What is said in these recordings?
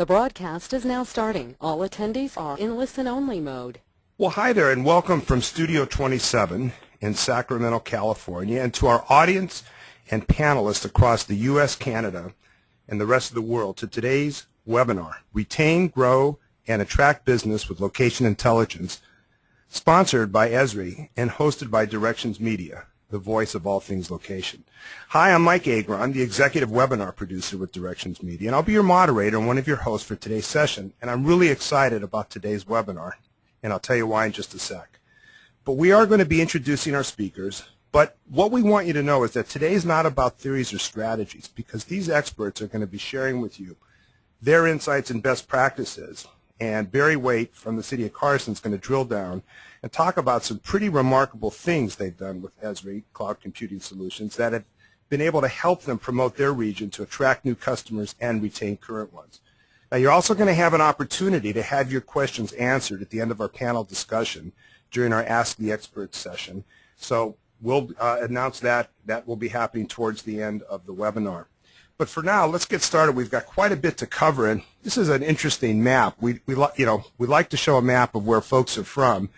The broadcast is now starting. All attendees are in listen-only mode. Well, hi there, and welcome from Studio 27 in Sacramento, California, and to our audience and panelists across the U.S., Canada, and the rest of the world to today's webinar, Retain, Grow, and Attract Business with Location Intelligence, sponsored by Esri and hosted by Directions Media, the voice of all things location. Hi, I'm Mike Agron, the executive webinar producer with Directions Media, and I'll be your moderator and one of your hosts for today's session. And I'm really excited about today's webinar, and I'll tell you why in just a sec. But we are going to be introducing our speakers, but what we want you to know is that today's not about theories or strategies, because these experts are going to be sharing with you their insights and best practices. And Barry Waite from the City of Carson is going to drill down and talk about some pretty remarkable things they've done with Esri Cloud Computing Solutions that have been able to help them promote their region to attract new customers and retain current ones. Now, you're also going to have an opportunity to have your questions answered at the end of our panel discussion during our Ask the Experts session. So we'll announce that. That will be happening towards the end of the webinar. But for now, let's get started. We've got quite a bit to cover, and this is an interesting map. We like to show a map of where folks are from.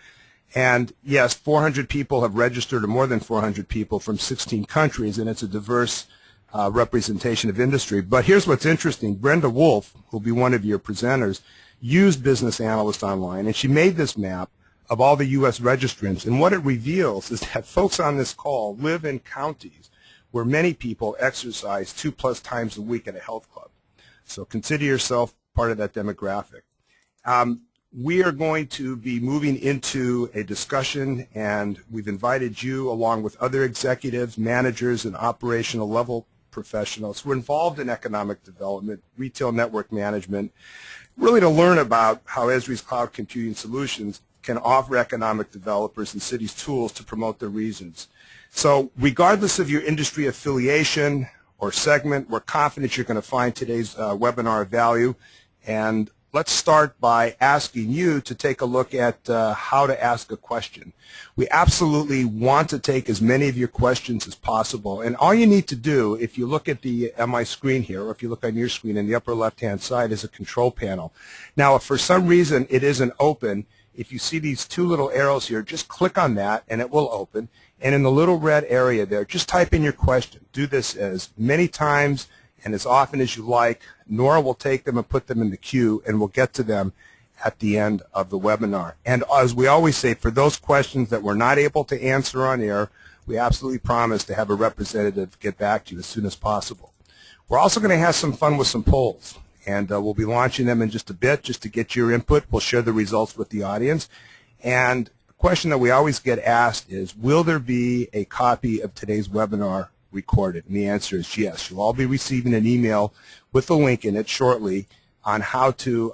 And yes, 400 people have registered, or more than 400 people from 16 countries, and it's a diverse representation of industry. But here's what's interesting. Brenda Wolf, who will be one of your presenters, used Business Analyst Online, and she made this map of all the U.S. registrants. And what it reveals is that folks on this call live in counties where many people exercise 2+ times a week at a health club. So consider yourself part of that demographic. We are going to be moving into a discussion, and we've invited you, along with other executives, managers, and operational level professionals who are involved in economic development, retail network management, really to learn about how Esri's Cloud Computing Solutions can offer economic developers and cities tools to promote their regions. So regardless of your industry affiliation or segment, we're confident you're going to find today's webinar of value. And let's start by asking you to take a look at how to ask a question. We absolutely want to take as many of your questions as possible. And all you need to do, if you look at my screen here, or if you look on your screen in the upper left-hand side, is a control panel. Now, if for some reason it isn't open, if you see these two little arrows here, just click on that and it will open. And in the little red area there, just type in your question. Do this as many times and as often as you like. Nora will take them and put them in the queue, and we'll get to them at the end of the webinar. And as we always say, for those questions that we're not able to answer on air, we absolutely promise to have a representative get back to you as soon as possible. We're also going to have some fun with some polls, and we'll be launching them in just a bit just to get your input. We'll share the results with the audience. And the question that we always get asked is, will there be a copy of today's webinar recorded? And the answer is yes. You'll all be receiving an email with a link in it shortly on how to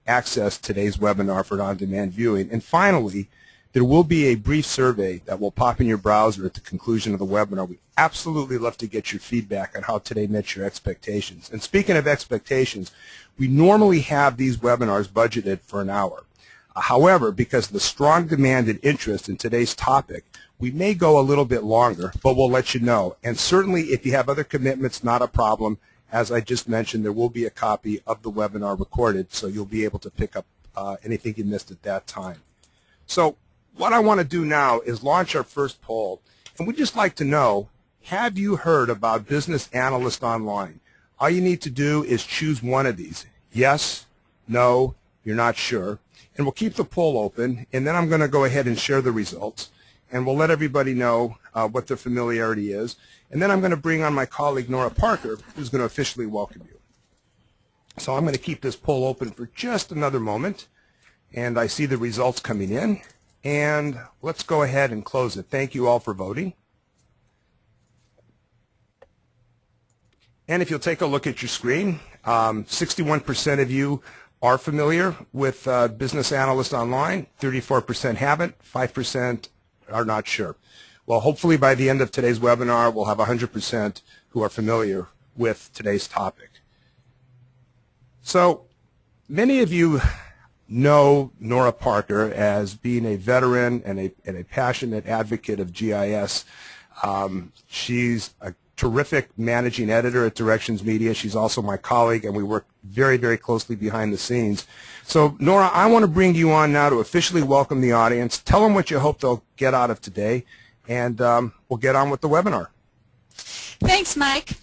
access today's webinar for on-demand viewing. And finally, there will be a brief survey that will pop in your browser at the conclusion of the webinar. We absolutely love to get your feedback on how today met your expectations. And speaking of expectations, we normally have these webinars budgeted for an hour. However, because of the strong demand and interest in today's topic, we may go a little bit longer, but we'll let you know. And certainly, if you have other commitments, not a problem. As I just mentioned, there will be a copy of the webinar recorded, so you'll be able to pick up anything you missed at that time. So what I want to do now is launch our first poll. And we'd just like to know, have you heard about Business Analyst Online? All you need to do is choose one of these. Yes, no, you're not sure. And we'll keep the poll open, and then I'm going to go ahead and share the results. And we'll let everybody know what their familiarity is. And then I'm going to bring on my colleague, Nora Parker, who's going to officially welcome you. So I'm going to keep this poll open for just another moment. And I see the results coming in. And let's go ahead and close it. Thank you all for voting. And if you'll take a look at your screen, 61% of you are familiar with Business Analyst Online, 34% haven't, 5% are not sure. Well, hopefully by the end of today's webinar, we'll have 100% who are familiar with today's topic. So many of you know Nora Parker as being a veteran and a passionate advocate of GIS. She's a terrific managing editor at Directions Media. She's also my colleague, and we work very, very closely behind the scenes. So, Nora, I want to bring you on now to officially welcome the audience. Tell them what you hope they'll get out of today, and we'll get on with the webinar. Thanks, Mike.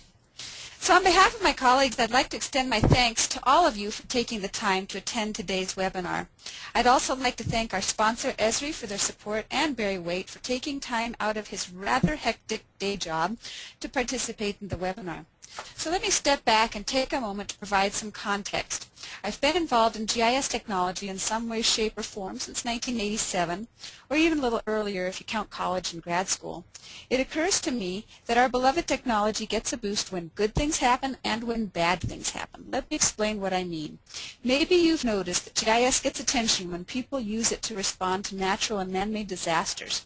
So on behalf of my colleagues, I'd like to extend my thanks to all of you for taking the time to attend today's webinar. I'd also like to thank our sponsor, Esri, for their support, and Barry Waite for taking time out of his rather hectic day job to participate in the webinar. So let me step back and take a moment to provide some context. I've been involved in GIS technology in some way, shape, or form since 1987, or even a little earlier if you count college and grad school. It occurs to me that our beloved technology gets a boost when good things happen and when bad things happen. Let me explain what I mean. Maybe you've noticed that GIS gets attention when people use it to respond to natural and man-made disasters.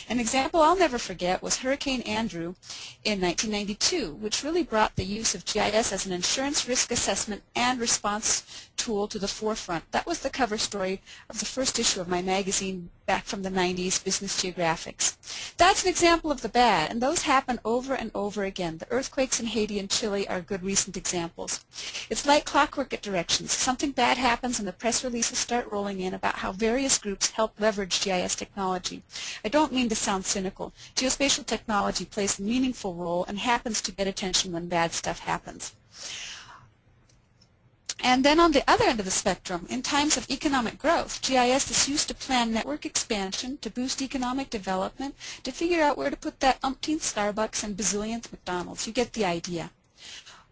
An example I'll never forget was Hurricane Andrew in 1992, which really brought the use of GIS as an insurance risk assessment and response tool to the forefront. That was the cover story of the first issue of my magazine back from the 90s, Business Geographics. That's an example of the bad, and those happen over and over again. The earthquakes in Haiti and Chile are good recent examples. It's like clockwork at Directions. Something bad happens and the press releases start rolling in about how various groups help leverage GIS technology. I don't mean to sound cynical. Geospatial technology plays a meaningful role and happens to get attention when bad stuff happens. And then on the other end of the spectrum, in times of economic growth, GIS is used to plan network expansion, to boost economic development, to figure out where to put that umpteenth Starbucks and bazillionth McDonald's. You get the idea.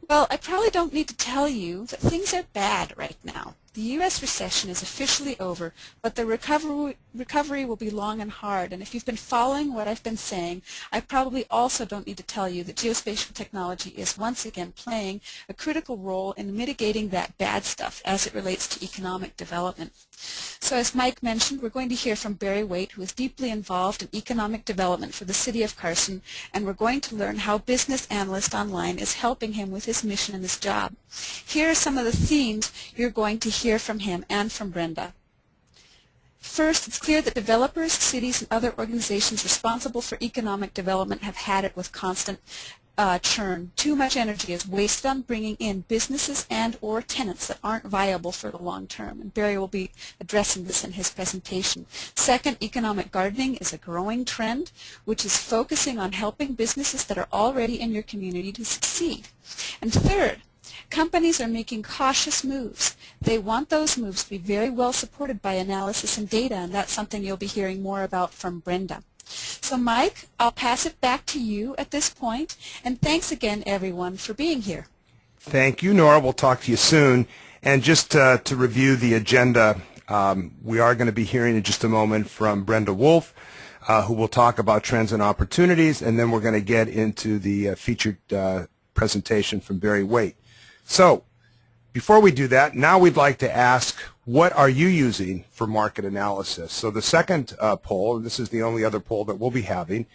Well, I probably don't need to tell you that things are bad right now. The U.S. recession is officially over, but the recovery will be long and hard. And if you've been following what I've been saying, I probably also don't need to tell you that geospatial technology is once again playing a critical role in mitigating that bad stuff as it relates to economic development. So as Mike mentioned, we're going to hear from Barry Waite, who is deeply involved in economic development for the City of Carson, and we're going to learn how Business Analyst Online is helping him with his mission and his job. Here are some of the themes you're going to hear from him and from Brenda. First, it's clear that developers, cities, and other organizations responsible for economic development have had it with constant churn. Too much energy is wasted on bringing in businesses and or tenants that aren't viable for the long term, and Barry will be addressing this in his presentation. Second, economic gardening is a growing trend which is focusing on helping businesses that are already in your community to succeed. And third, companies are making cautious moves. They want those moves to be very well supported by analysis and data, and that's something you'll be hearing more about from Brenda. So Mike, I'll pass it back to you at this point, and thanks again everyone for being here. Thank you, Nora. We'll talk to you soon. And just to review the agenda, we are going to be hearing in just a moment from Brenda Wolf, who will talk about trends and opportunities, and then we're going to get into the featured presentation from Barry Waite. So before we do that, now we'd like to ask, what are you using for market analysis? So the second poll, and this is the only other poll that we'll be having,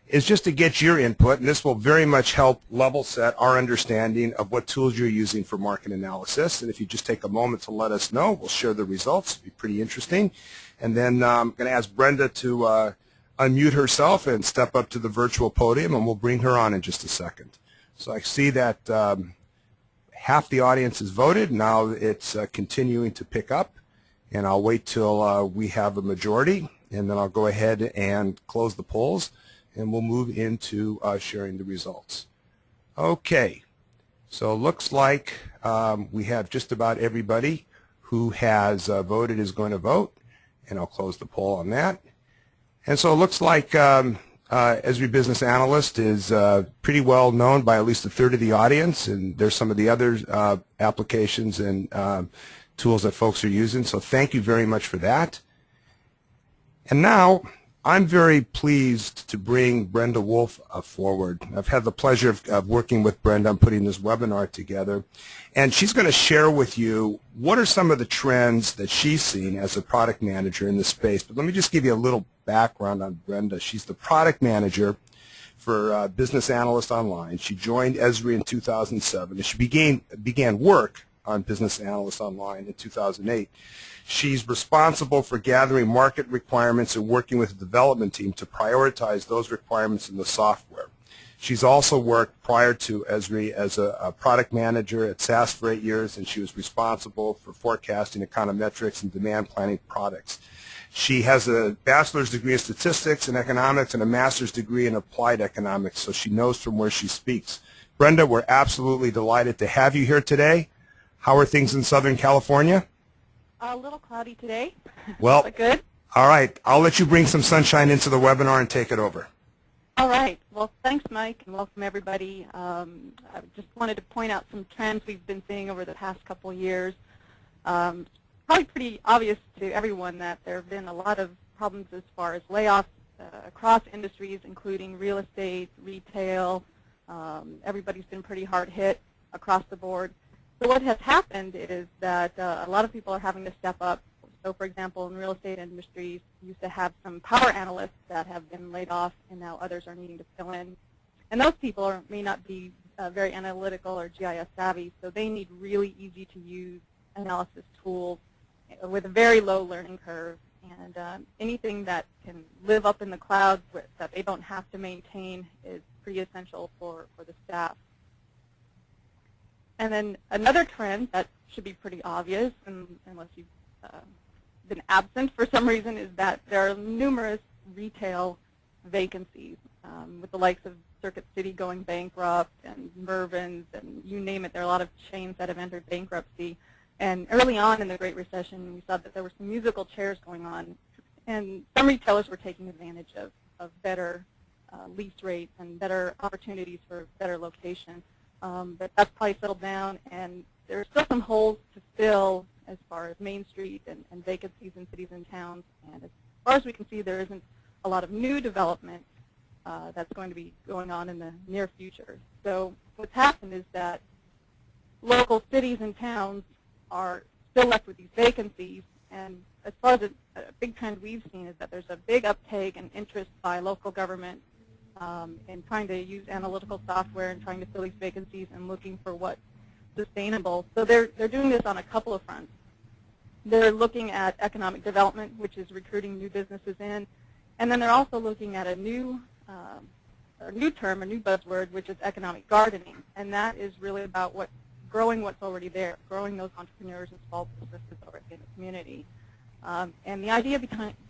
is just to get your input, and this will very much help level set our understanding of what tools you're using for market analysis. And if you just take a moment to let us know, we'll share the results. It'll be pretty interesting. And then I'm going to ask Brenda to unmute herself and step up to the virtual podium, and we'll bring her on in just a second. So I see that half the audience has voted. Now it's continuing to pick up, and I'll wait till we have a majority, and then I'll go ahead and close the polls, and we'll move into sharing the results. Okay, so it looks like we have just about everybody who has voted is going to vote, and I'll close the poll on that. And so it looks like Esri Business Analyst is pretty well known by at least a third of the audience, and there's some of the other applications and tools that folks are using, so thank you very much for that. And now I'm very pleased to bring Brenda Wolf forward. I've had the pleasure of working with Brenda on putting this webinar together, and she's going to share with you what are some of the trends that she's seen as a product manager in this space. But let me just give you a little background on Brenda. She's the product manager for Business Analyst Online. She joined Esri in 2007, and she began work on Business Analyst Online in 2008. She's responsible for gathering market requirements and working with the development team to prioritize those requirements in the software. She's also worked prior to Esri as a product manager at SAS for 8 years, and she was responsible for forecasting, econometrics, and demand planning products. She has a bachelor's degree in statistics and economics and a master's degree in applied economics, so she knows from where she speaks. Brenda, we're absolutely delighted to have you here today. How are things in Southern California? A little cloudy today. Well, but good. All right. I'll let you bring some sunshine into the webinar and take it over. All right. Well, thanks, Mike, and welcome everybody. I just wanted to point out some trends we've been seeing over the past couple years. Probably pretty obvious to everyone that there have been a lot of problems as far as layoffs across industries, including real estate, retail. Everybody's been pretty hard hit across the board. So what has happened is that a lot of people are having to step up. So, for example, in real estate industries, you used to have some power analysts that have been laid off, and now others are needing to fill in. And those people may not be very analytical or GIS savvy, so they need really easy-to-use analysis tools with a very low learning curve. And anything that can live up in the cloud that they don't have to maintain is pretty essential for the staff. And then another trend that should be pretty obvious, unless you've been absent for some reason, is that there are numerous retail vacancies, with the likes of Circuit City going bankrupt and Mervyn's and you name it. There are a lot of chains that have entered bankruptcy. And early on in the Great Recession, we saw that there were some musical chairs going on, and some retailers were taking advantage of better lease rates and better opportunities for better location. But that's probably settled down, and there are still some holes to fill as far as Main Street and vacancies in cities and towns. And as far as we can see, there isn't a lot of new development that's going to be going on in the near future. So what's happened is that local cities and towns are still left with these vacancies. And as far as a big trend we've seen is that there's a big uptake and interest by local government in trying to use analytical software and trying to fill these vacancies and looking for what's sustainable. So they're doing this on a couple of fronts. They're looking at economic development, which is recruiting new businesses in, and then they're also looking at a new term, a new buzzword, which is economic gardening, and that is really about growing what's already there, growing those entrepreneurs and small businesses already in the community. And the idea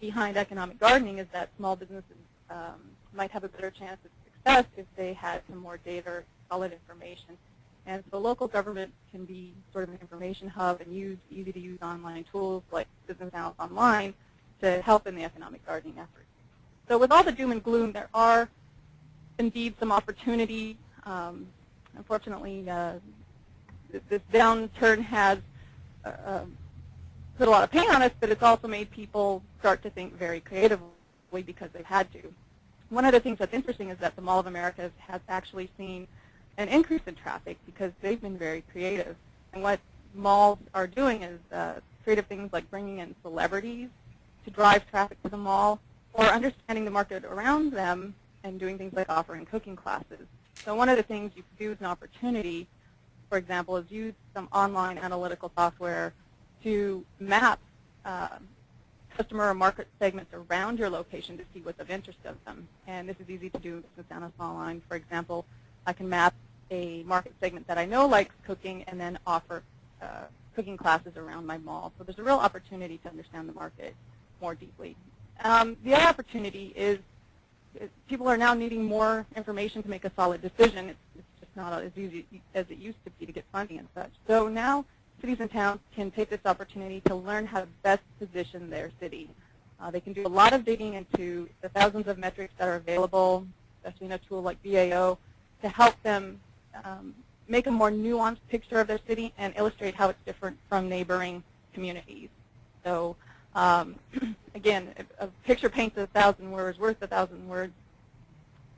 behind economic gardening is that small businesses might have a better chance of success if they had some more data or solid information. And so local government can be sort of an information hub and use easy-to-use online tools like Business Analyst Online to help in the economic gardening effort. So with all the doom and gloom, there are indeed some opportunity. Unfortunately, this downturn has put a lot of pain on us, but it's also made people start to think very creatively because they've had to. One of the things that's interesting is that the Mall of America has actually seen an increase in traffic because they've been very creative. And what malls are doing is creative things like bringing in celebrities to drive traffic to the mall, or understanding the market around them and doing things like offering cooking classes. So one of the things you can do as an opportunity, for example, is use some online analytical software to map customer or market segments around your location to see what's of interest of them. And this is easy to do in Business Analyst Online. For example, I can map a market segment that I know likes cooking and then offer cooking classes around my mall. So there's a real opportunity to understand the market more deeply. The other opportunity is people are now needing more information to make a solid decision. It's just not as easy as it used to be to get funding and such. So now cities and towns can take this opportunity to learn how to best position their city. They can do a lot of digging into the thousands of metrics that are available, especially in a tool like BAO, to help them make a more nuanced picture of their city and illustrate how it's different from neighboring communities. So again, a picture paints 1,000 words, worth 1,000 words.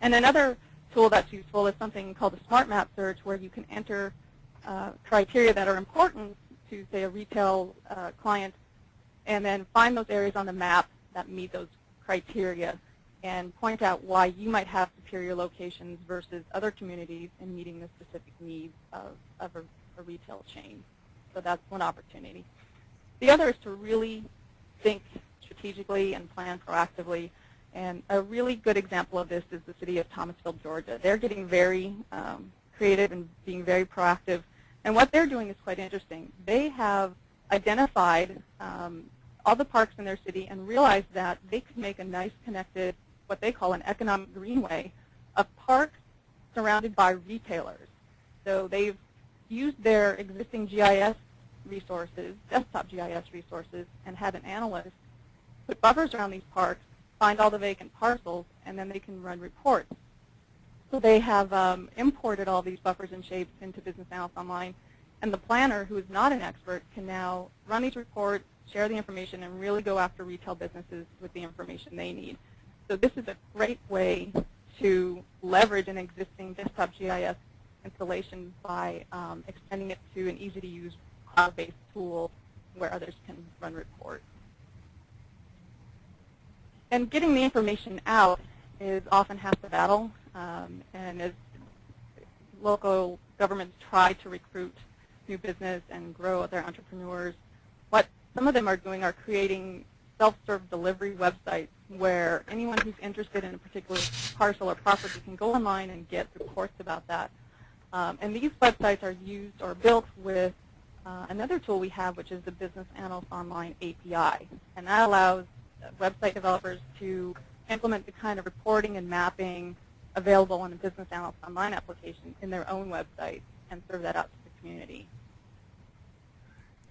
And another tool that's useful is something called a smart map search, where you can enter criteria that are important to, say, a retail client, and then find those areas on the map that meet those criteria and point out why you might have superior locations versus other communities in meeting the specific needs of a retail chain. So that's one opportunity. The other is to really think strategically and plan proactively. And a really good example of this is the city of Thomasville, Georgia. They're getting very creative and being very proactive. And what they're doing is quite interesting. They have identified all the parks in their city and realized that they could make a nice connected, what they call an economic greenway, of parks surrounded by retailers. So they've used their existing GIS resources, desktop GIS resources, and had an analyst put buffers around these parks, find all the vacant parcels, and then they can run reports. So they have imported all these buffers and shapes into Business Analyst Online, and the planner, who is not an expert, can now run these reports, share the information, and really go after retail businesses with the information they need. So this is a great way to leverage an existing desktop GIS installation by extending it to an easy-to-use cloud-based tool where others can run reports. And getting the information out is often half the battle, and as local governments try to recruit new business and grow their entrepreneurs, what some of them are doing are creating self-serve delivery websites where anyone who's interested in a particular parcel or property can go online and get reports about that. And these websites are used or built with another tool we have, which is the Business Analyst Online API. And that allows website developers to implement the kind of reporting and mapping available on a Business Analyst Online application in their own website and serve that out to the community.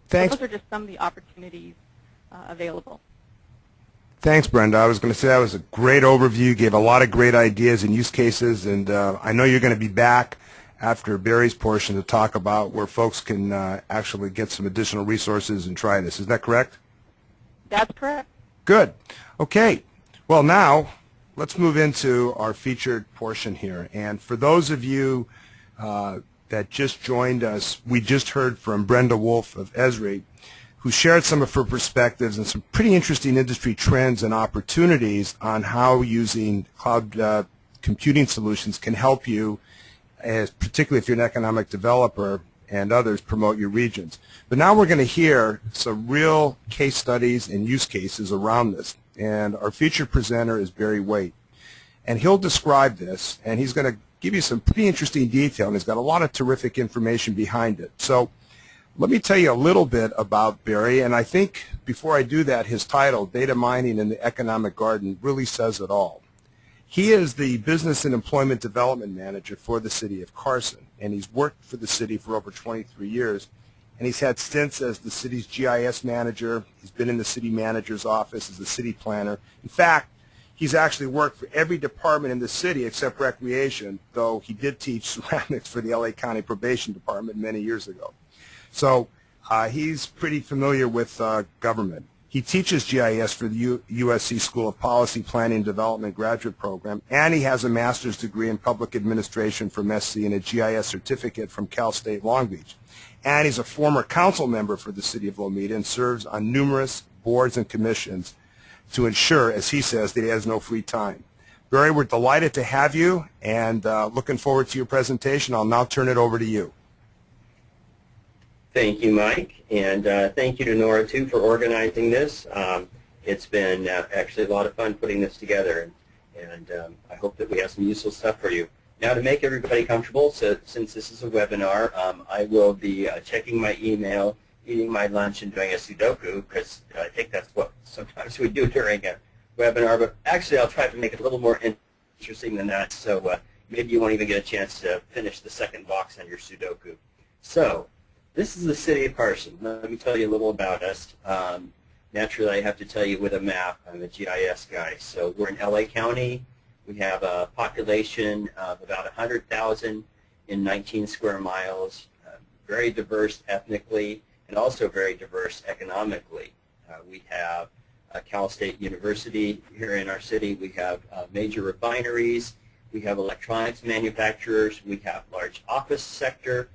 Thanks. So those are just some of the opportunities available. Thanks, Brenda. I was going to say that was a great overview. You gave a lot of great ideas and use cases, and I know you're going to be back after Barry's portion to talk about where folks can actually get some additional resources and try this. Is that correct? That's correct. Good. Okay. Well, now let's move into our featured portion here. And for those of you that just joined us, we just heard from Brenda Wolf of Esri, who shared some of her perspectives and some pretty interesting industry trends and opportunities on how using cloud computing solutions can help you, particularly if you're an economic developer and others, promote your regions. But now we're going to hear some real case studies and use cases around this. And our featured presenter is Barry Waite. And he'll describe this, and he's going to give you some pretty interesting detail, and he's got a lot of terrific information behind it. So let me tell you a little bit about Barry, and I think before I do that, his title, Data Mining in the Economic Garden, really says it all. He is the Business and Employment Development Manager for the City of Carson, and he's worked for the city for over 23 years, and he's had stints as the city's GIS manager. He's been in the city manager's office as a city planner. In fact, he's actually worked for every department in the city except recreation, though he did teach ceramics for the LA County Probation Department many years ago. So he's pretty familiar with government. He teaches GIS for the USC School of Policy, Planning, and Development graduate program, and he has a master's degree in public administration from SC and a GIS certificate from Cal State Long Beach. And he's a former council member for the city of Lomita and serves on numerous boards and commissions to ensure, as he says, that he has no free time. Barry, we're delighted to have you, and looking forward to your presentation. I'll now turn it over to you. Thank you, Mike, and thank you to Nora, too, for organizing this. It's been actually a lot of fun putting this together, and I hope that we have some useful stuff for you. Now, to make everybody comfortable, so since this is a webinar, I will be checking my email, eating my lunch, and doing a Sudoku, because I think that's what sometimes we do during a webinar, but actually I'll try to make it a little more interesting than that, so maybe you won't even get a chance to finish the second box on your Sudoku. So, this is the City of Carson. Let me tell you a little about us. Naturally, I have to tell you with a map. I'm a GIS guy. So we're in LA County. We have a population of about 100,000 in 19 square miles, very diverse ethnically and also very diverse economically. We have Cal State University here in our city. We have major refineries. We have electronics manufacturers. We have large office sector.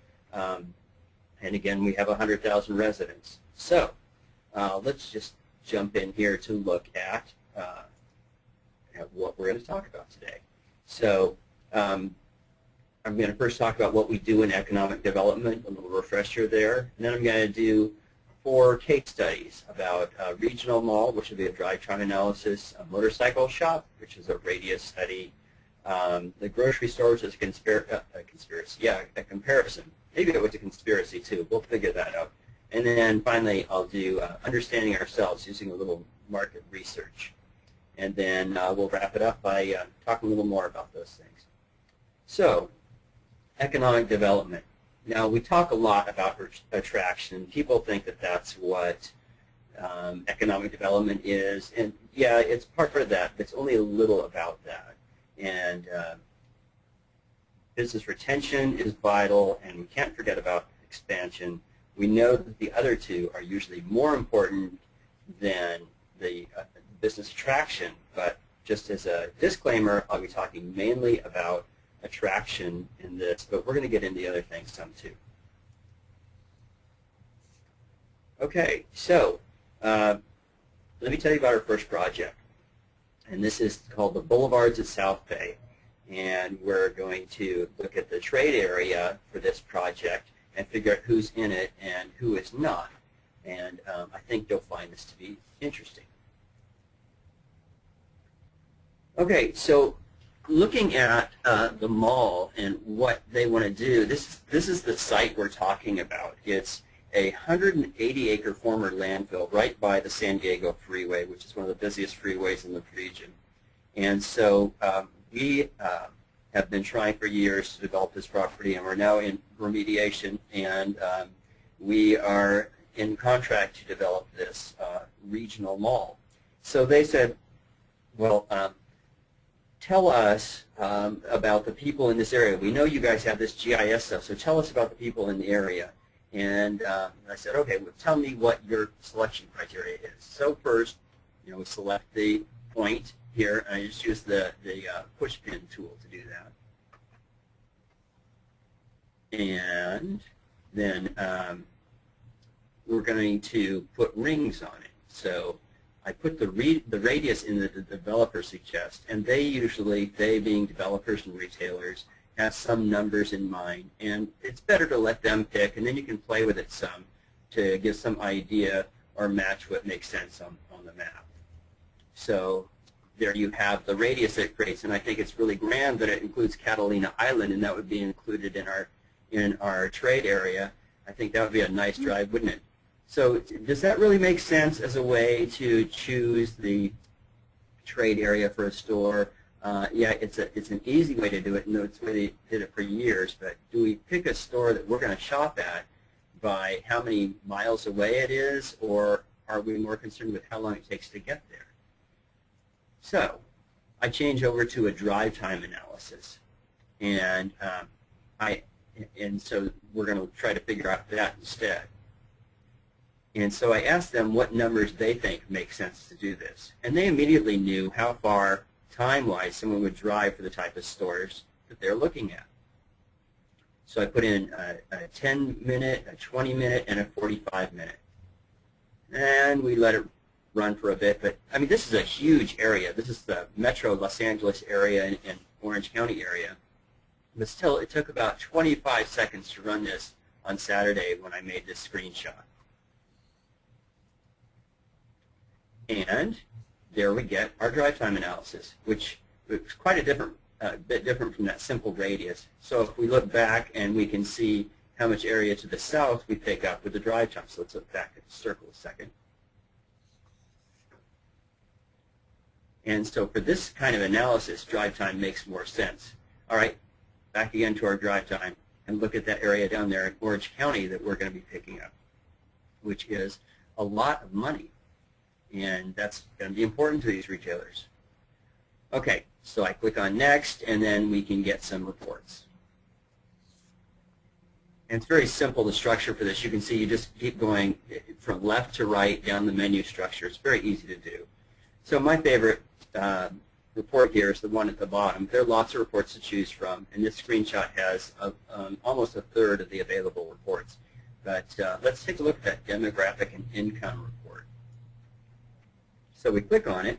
And again, we have 100,000 residents. So let's just jump in here to look at what we're going to talk about today. So I'm going to first talk about what we do in economic development, a little refresher there. And then I'm going to do for case studies about a regional mall, which would be a drive time analysis, a motorcycle shop, which is a radius study, the grocery store, which is a comparison. Maybe it was a conspiracy too. We'll figure that out. And then finally, I'll do understanding ourselves using a little market research. And then we'll wrap it up by talking a little more about those things. So, economic development. Now, we talk a lot about attraction. People think that that's what economic development is. And yeah, it's part of that, but it's only a little about that. And business retention is vital, and we can't forget about expansion. We know that the other two are usually more important than the business attraction, but just as a disclaimer, I'll be talking mainly about attraction in this, but we're going to get into the other things some too. Okay, so let me tell you about our first project. And this is called the Boulevards at South Bay. And we're going to look at the trade area for this project and figure out who's in it and who is not. And I think you'll find this to be interesting. Okay, so looking at the mall and what they want to do, this is the site we're talking about. It's a 180-acre former landfill right by the San Diego Freeway, which is one of the busiest freeways in the region. And so we have been trying for years to develop this property, and we're now in remediation, and we are in contract to develop this regional mall. So they said, well, tell us about the people in this area. We know you guys have this GIS stuff, so tell us about the people in the area. And I said, okay, well, tell me what your selection criteria is. So first, we select the point here, and I just use the push pin tool to do that. And then we're going to put rings on it. So I put the radius in that the developer suggests, and they usually, they being developers and retailers, have some numbers in mind, and it's better to let them pick, and then you can play with it some to give some idea or match what makes sense on the map. So there you have the radius that it creates, and I think it's really grand that it includes Catalina Island, and that would be included in our trade area. I think that would be a nice drive, wouldn't it? So does that really make sense as a way to choose the trade area for a store? Yeah, it's an easy way to do it, and it's the way they did it for years, but do we pick a store that we're going to shop at by how many miles away it is, or are we more concerned with how long it takes to get there? So I change over to a drive time analysis, and so we're going to try to figure out that instead. And so I asked them what numbers they think make sense to do this, and they immediately knew how far time-wise someone would drive for the type of stores that they're looking at. So I put in a 10-minute, a 20-minute, and a 45-minute. And we let it run for a bit. But, I mean, this is a huge area. This is the metro Los Angeles area and Orange County area. But still, it took about 25 seconds to run this on Saturday when I made this screenshot. And there we get our drive time analysis, which is quite a bit different from that simple radius. So if we look back and we can see how much area to the south we pick up with the drive time. So let's look back at the circle a second. And so for this kind of analysis, drive time makes more sense. All right, back again to our drive time, and look at that area down there in Orange County that we're going to be picking up, which is a lot of money. And that's going to be important to these retailers. Okay, so I click on Next, and then we can get some reports. And it's very simple, the structure for this. You can see you just keep going from left to right down the menu structure. It's very easy to do. So my favorite report here is the one at the bottom. There are lots of reports to choose from, and this screenshot has almost a third of the available reports. But let's take a look at that demographic and income report. So we click on it,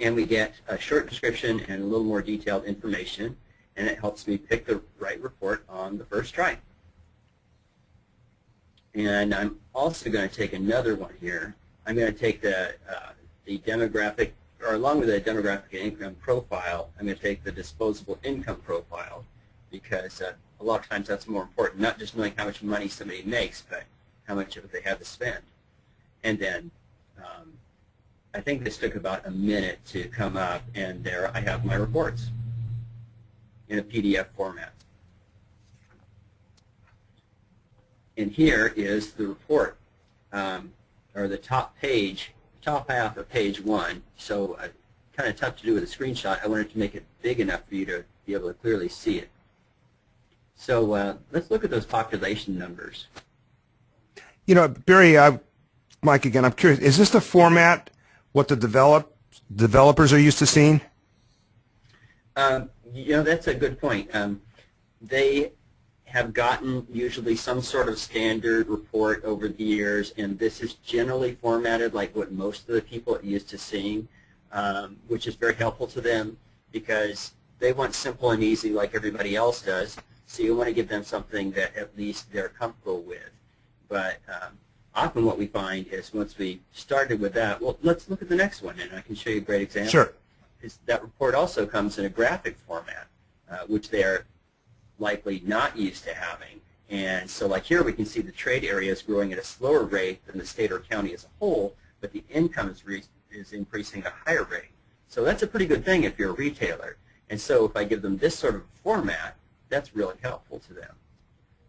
and we get a short description and a little more detailed information, and it helps me pick the right report on the first try. And I'm also going to take another one here. I'm going to take the demographic, or along with the demographic and income profile, I'm going to take the disposable income profile, because a lot of times that's more important, not just knowing how much money somebody makes, but how much of it they have to spend. And then I think this took about a minute to come up, and there I have my reports in a PDF format. And here is the report, or the top page, top half of page 1. So kind of tough to do with a screenshot. I wanted to make it big enough for you to be able to clearly see it. So let's look at those population numbers. You know, Barry, Mike again, I'm curious, is this the format what the developers are used to seeing? You know, that's a good point. They have gotten usually some sort of standard report over the years, and this is generally formatted like what most of the people are used to seeing, which is very helpful to them because they want simple and easy like everybody else does, so you want to give them something that at least they're comfortable with. But often what we find is once we started with that, well, let's look at the next one, and I can show you a great example. Sure. That report also comes in a graphic format, which they are likely not used to having. And so like here we can see the trade area is growing at a slower rate than the state or county as a whole, but the income is increasing at a higher rate. So that's a pretty good thing if you're a retailer. And so if I give them this sort of format, that's really helpful to them.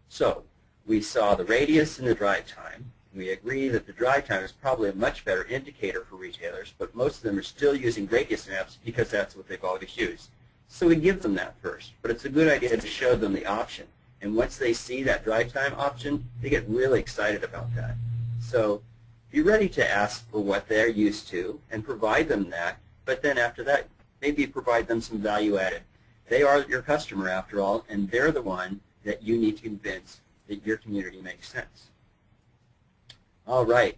So we saw the radius and the drive time. We agree that the drive time is probably a much better indicator for retailers, but most of them are still using radius maps because that's what they've always used. So we give them that first, but it's a good idea to show them the option. And once they see that drive time option, they get really excited about that. So be ready to ask for what they're used to and provide them that, but then after that, maybe provide them some value added. They are your customer after all, and they're the one that you need to convince that your community makes sense. All right,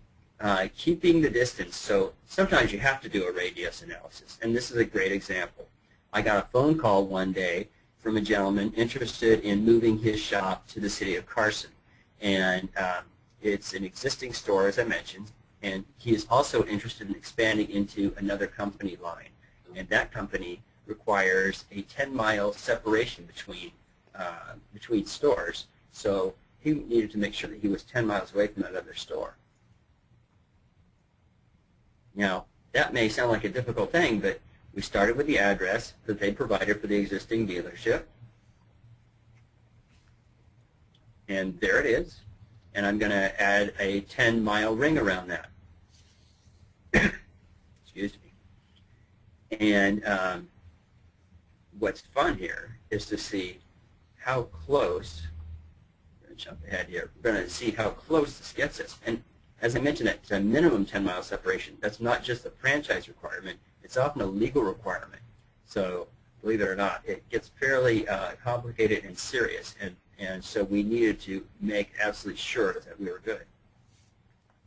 keeping the distance. So sometimes you have to do a radius analysis, and this is a great example. I got a phone call one day from a gentleman interested in moving his shop to the City of Carson. And it's an existing store, as I mentioned, and he is also interested in expanding into another company line. And that company requires a 10-mile separation between stores. So he needed to make sure that he was 10 miles away from that other store. Now, that may sound like a difficult thing, but we started with the address that they provided for the existing dealership. And there it is. And I'm going to add a 10-mile ring around that. Excuse me. And what's fun here is to see how close, I'm going to jump ahead here, we're going to see how close this gets us. And as I mentioned, it's a minimum 10-mile separation. That's not just a franchise requirement. It's often a legal requirement. So believe it or not, it gets fairly complicated and serious. And so we needed to make absolutely sure that we were good.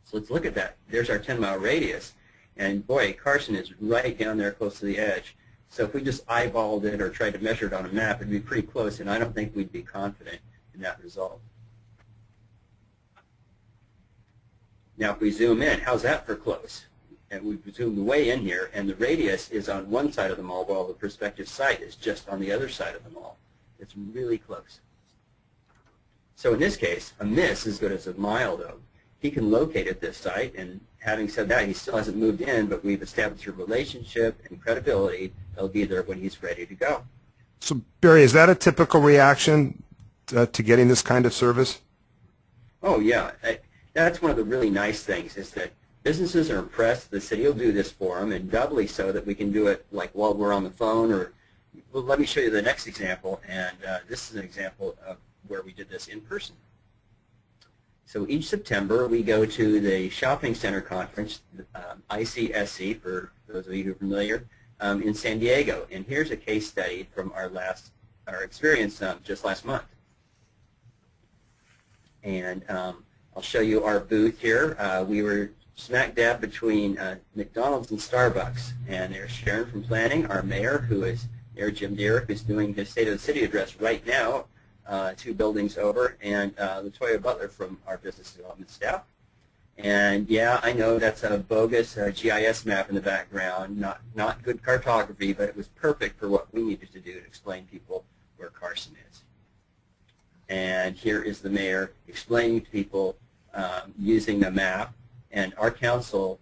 So let's look at that. There's our 10-mile radius. And boy, Carson is right down there close to the edge. So if we just eyeballed it or tried to measure it on a map, it would be pretty close, and I don't think we'd be confident in that result. Now if we zoom in, how's that for close? And we've zoomed way in here, and the radius is on one side of the mall while the prospective site is just on the other side of the mall. It's really close. So in this case, a miss is good as a mile, though. He can locate at this site, and having said that, he still hasn't moved in, but we've established a relationship and credibility. They'll be there when he's ready to go. So, Barry, is that a typical reaction to getting this kind of service? Oh, yeah. That's one of the really nice things is that businesses are impressed the city will do this for them, and doubly so that we can do it like while we're on the phone. Or, well, let me show you the next example, and this is an example of where we did this in person. So each September we go to the shopping center conference, ICSC for those of you who are familiar, in San Diego. And here's a case study from our experience just last month. And I'll show you our booth here. We were smack dab between McDonald's and Starbucks. And there's Sharon from planning, our mayor, who is Mayor Jim Deere, who's doing his State of the City address right now 2 buildings over, and Latoya Butler from our business development staff. And yeah, I know that's a bogus GIS map in the background, not good cartography, but it was perfect for what we needed to do to explain people where Carson is. And here is the mayor explaining to people using the map, and our council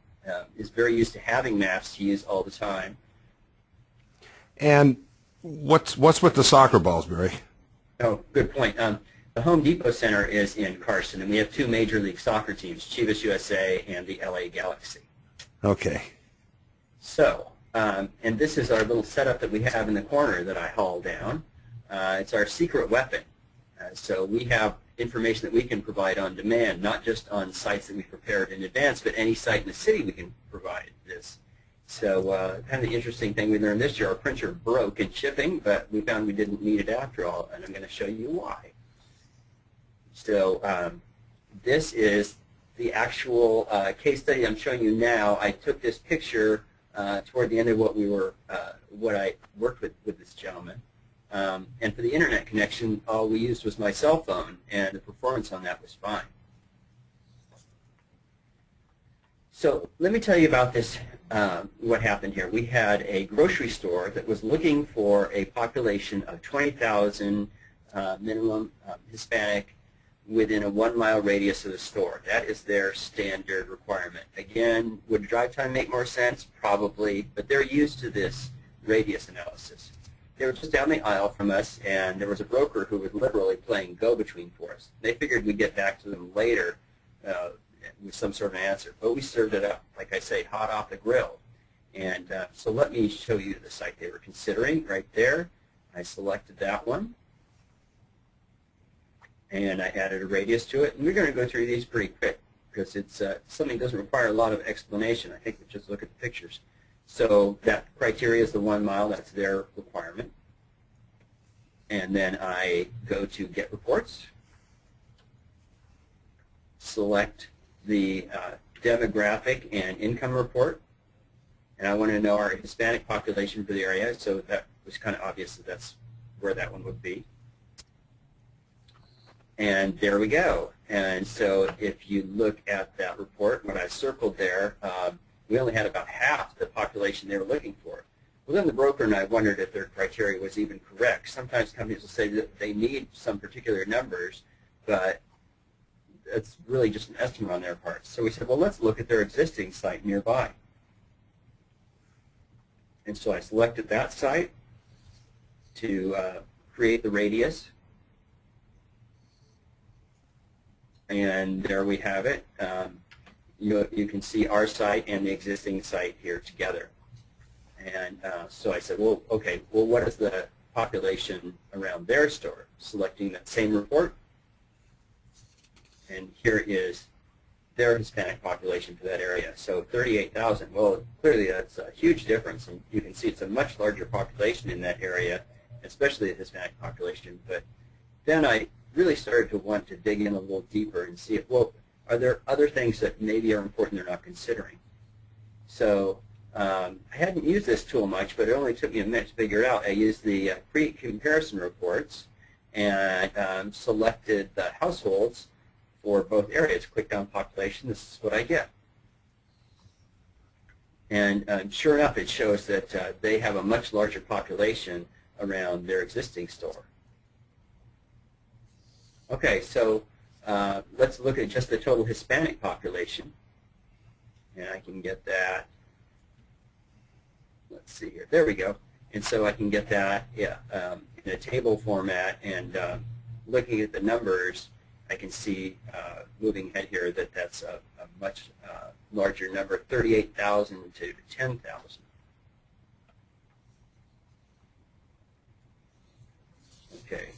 is very used to having maps to use all the time. And what's with the soccer balls, Barry? Oh, good point. The Home Depot Center is in Carson, and we have 2 Major League Soccer teams, Chivas USA and the LA Galaxy. Okay. So, and this is our little setup that we have in the corner that I hauled down. It's our secret weapon. So we have information that we can provide on demand, not just on sites that we prepared in advance, but any site in the city we can provide this. So kind of the interesting thing we learned this year, our printer broke in shipping, but we found we didn't need it after all, and I'm going to show you why. So this is the actual case study I'm showing you now. I took this picture toward the end of what I worked with this gentleman. And for the internet connection, all we used was my cell phone, and the performance on that was fine. So let me tell you about this, what happened here. We had a grocery store that was looking for a population of 20,000 minimum Hispanic within a 1-mile radius of the store. That is their standard requirement. Again, would drive time make more sense? Probably, but they're used to this radius analysis. They were just down the aisle from us, and there was a broker who was literally playing go-between for us. They figured we'd get back to them later with some sort of answer, but we served it up, like I say, hot off the grill. And so let me show you the site they were considering right there. I selected that one, and I added a radius to it. And we're going to go through these pretty quick because it's something that doesn't require a lot of explanation. I think we just look at the pictures. So that criteria is the 1 mile. That's their requirement. And then I go to Get Reports, select the demographic and income report, and I want to know our Hispanic population for the area, so that was kind of obvious that that's where that one would be. And there we go. And so if you look at that report, what I circled there, we only had about half the population they were looking for. Well, then the broker and I wondered if their criteria was even correct. Sometimes companies will say that they need some particular numbers, but it's really just an estimate on their part. So we said, well, let's look at their existing site nearby. And so I selected that site to create the radius. And there we have it. You can see our site and the existing site here together. And so I said, well, okay, well, what is the population around their store? Selecting that same report. And here is their Hispanic population for that area. So 38,000. Well, clearly that's a huge difference. And you can see it's a much larger population in that area, especially the Hispanic population. But then I really started to want to dig in a little deeper and see if, well, are there other things that maybe are important they're not considering? So I hadn't used this tool much, but it only took me a minute to figure it out. I used the pre-comparison reports and selected the households for both areas. Clicked on population. This is what I get. And sure enough, it shows that they have a much larger population around their existing store. Okay, so let's look at just the total Hispanic population. And I can get that. Let's see here. There we go. And so I can get that in a table format. And looking at the numbers, I can see, moving ahead here, that that's a much larger number, 38,000 to 10,000. Okay.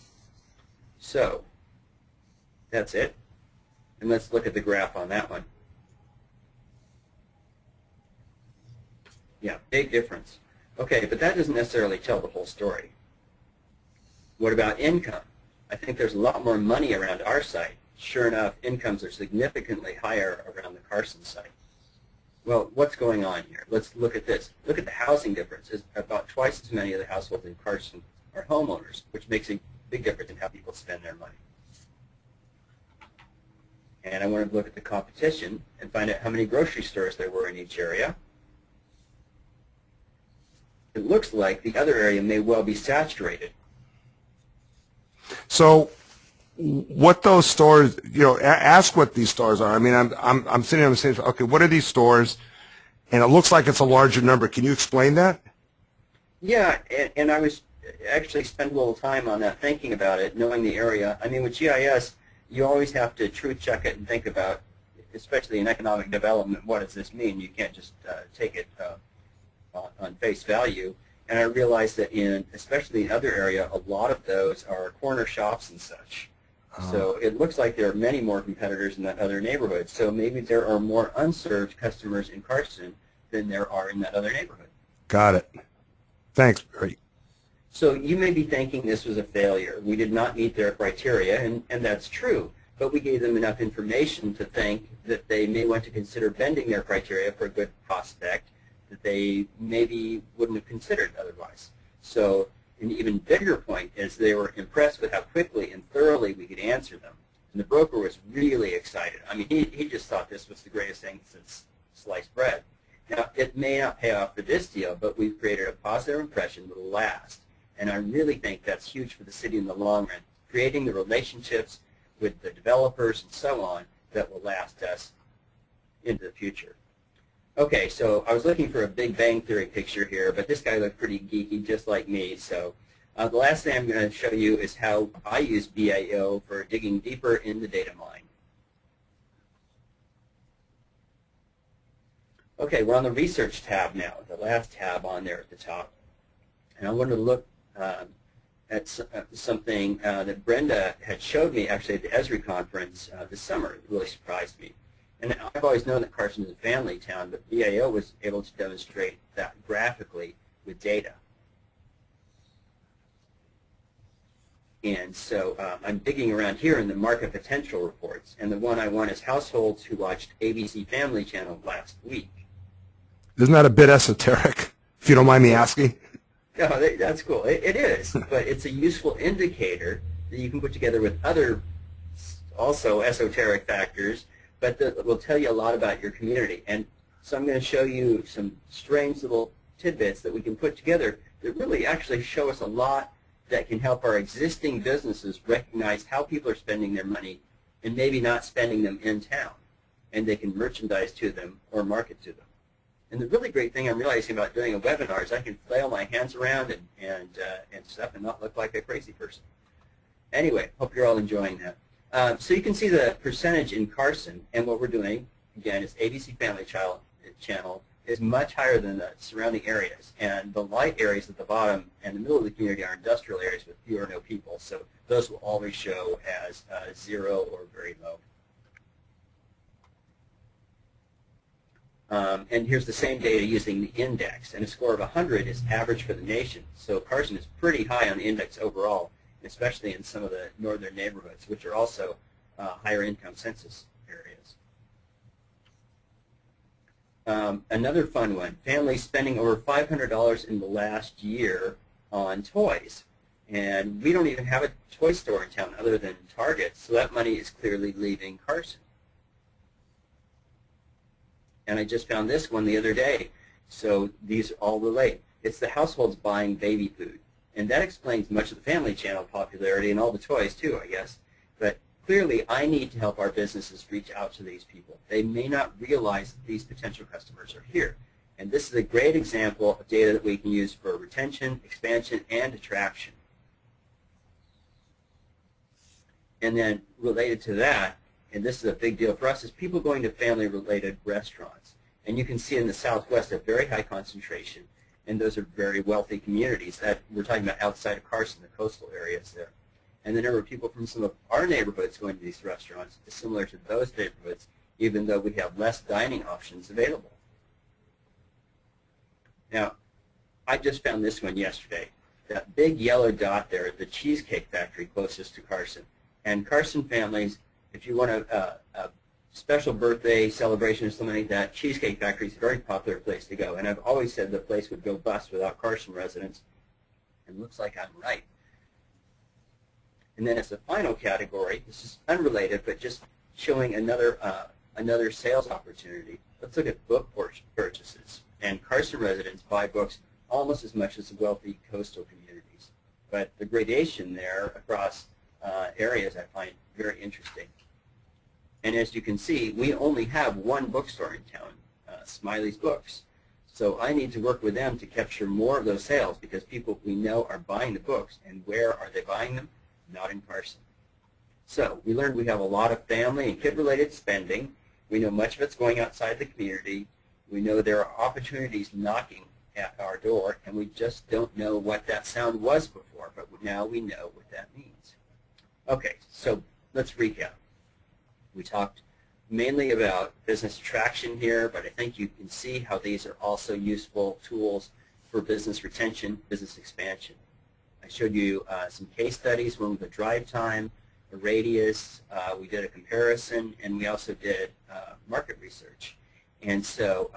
So that's it. And let's look at the graph on that one. Yeah, big difference. Okay, but that doesn't necessarily tell the whole story. What about income? I think there's a lot more money around our site. Sure enough, incomes are significantly higher around the Carson site. Well, what's going on here? Let's look at this. Look at the housing difference. About twice as many of the households in Carson are homeowners, which makes a big difference in how people spend their money. And I wanted to look at the competition and find out how many grocery stores there were in each area. It looks like the other area may well be saturated. So what those stores, ask what these stores are. I mean, I'm sitting on the same, okay, what are these stores? And it looks like it's a larger number. Can you explain that? Yeah, and I was actually spent a little time on that, thinking about it, knowing the area. I mean, with GIS, you always have to truth check it and think about, especially in economic development, what does this mean? You can't just take it on face value. And I realized that especially in other area, a lot of those are corner shops and such. So it looks like there are many more competitors in that other neighborhood. So maybe there are more unserved customers in Carson than there are in that other neighborhood. Got it. Thanks, Barry. So you may be thinking this was a failure. We did not meet their criteria, and that's true. But we gave them enough information to think that they may want to consider bending their criteria for a good prospect that they maybe wouldn't have considered otherwise. So an even bigger point is they were impressed with how quickly and thoroughly we could answer them. And the broker was really excited. I mean, he just thought this was the greatest thing since sliced bread. Now, it may not pay off for this deal, but we've created a positive impression that will last. And I really think that's huge for the city in the long run, creating the relationships with the developers and so on that will last us into the future. Okay, so I was looking for a Big Bang Theory picture here, but this guy looked pretty geeky, just like me. So the last thing I'm going to show you is how I use BAO for digging deeper in the data mine. Okay, we're on the Research tab now, the last tab on there at the top. And I wanted to look at something that Brenda had showed me actually at the Esri conference this summer. It really surprised me. And I've always known that Carson is a family town, but BAO was able to demonstrate that graphically with data. And so I'm digging around here in the market potential reports, and the one I want is households who watched ABC Family Channel last week. Isn't that a bit esoteric, if you don't mind me asking? No, that's cool. It is, but it's a useful indicator that you can put together with other also esoteric factors, but that will tell you a lot about your community. And so I'm going to show you some strange little tidbits that we can put together that really actually show us a lot that can help our existing businesses recognize how people are spending their money and maybe not spending them in town. And they can merchandise to them or market to them. And the really great thing I'm realizing about doing a webinar is I can flail my hands around and stuff and not look like a crazy person. Anyway, hope you're all enjoying that. So you can see the percentage in Carson, and what we're doing, again, is ABC Family Channel is much higher than the surrounding areas. And the light areas at the bottom and the middle of the community are industrial areas with few or no people. So those will always show as 0 or very low. And here's the same data using the index. And a score of 100 is average for the nation. So Carson is pretty high on the index overall, especially in some of the northern neighborhoods, which are also higher income census areas. Another fun one, families spending over $500 in the last year on toys. And we don't even have a toy store in town other than Target, so that money is clearly leaving Carson. And I just found this one the other day, so these all relate. It's the households buying baby food. And that explains much of the Family Channel popularity and all the toys too, I guess. But clearly, I need to help our businesses reach out to these people. They may not realize that these potential customers are here. And this is a great example of data that we can use for retention, expansion, and attraction. And then related to that, and this is a big deal for us, is people going to family-related restaurants. And you can see in the Southwest a very high concentration. And those are very wealthy communities that we're talking about outside of Carson, the coastal areas there. And the number of people from some of our neighborhoods going to these restaurants is similar to those neighborhoods, even though we have less dining options available. Now, I just found this one yesterday. That big yellow dot there is the Cheesecake Factory closest to Carson. And Carson families, if you want a special birthday celebration or something like that, Cheesecake Factory is a very popular place to go. And I've always said the place would go bust without Carson residents, and looks like I'm right. And then as a final category, this is unrelated, but just showing another sales opportunity. Let's look at book purchases. And Carson residents buy books almost as much as the wealthy coastal communities. But the gradation there across areas I find very interesting. And as you can see, we only have one bookstore in town, Smiley's Books. So I need to work with them to capture more of those sales because people we know are buying the books. And where are they buying them? Not in Carson. So we learned we have a lot of family and kid-related spending. We know much of it's going outside the community. We know there are opportunities knocking at our door, and we just don't know what that sound was before, but now we know what that means. Okay, so let's recap. We talked mainly about business attraction here, but I think you can see how these are also useful tools for business retention, business expansion. I showed you some case studies, one with a drive time, a radius, we did a comparison, and we also did market research. And so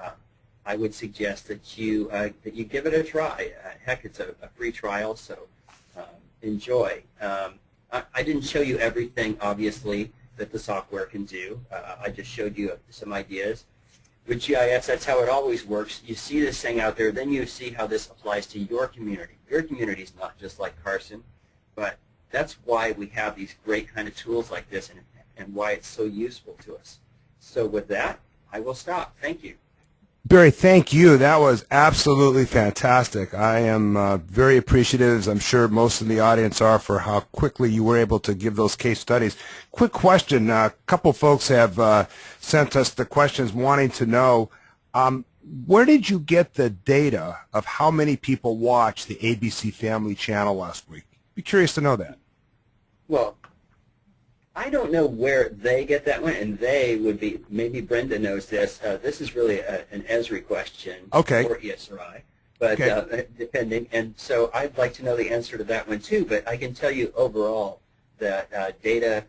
I would suggest that you give it a try. Heck, it's a free trial, so enjoy. I didn't show you everything, obviously, that the software can do. I just showed you some ideas. With GIS, that's how it always works. You see this thing out there, then you see how this applies to your community. Your community is not just like Carson, but that's why we have these great kind of tools like this and why it's so useful to us. So with that, I will stop. Thank you. Barry, thank you. That was absolutely fantastic. I am very appreciative, as I'm sure most of the audience are, for how quickly you were able to give those case studies. Quick question. A couple folks have sent us the questions wanting to know, where did you get the data of how many people watched the ABC Family channel last week? Be curious to know that. Well, I don't know where they get that one, and they would be, maybe Brenda knows this. This is really an Esri question or Esri, but depending. And so I'd like to know the answer to that one too, but I can tell you overall that data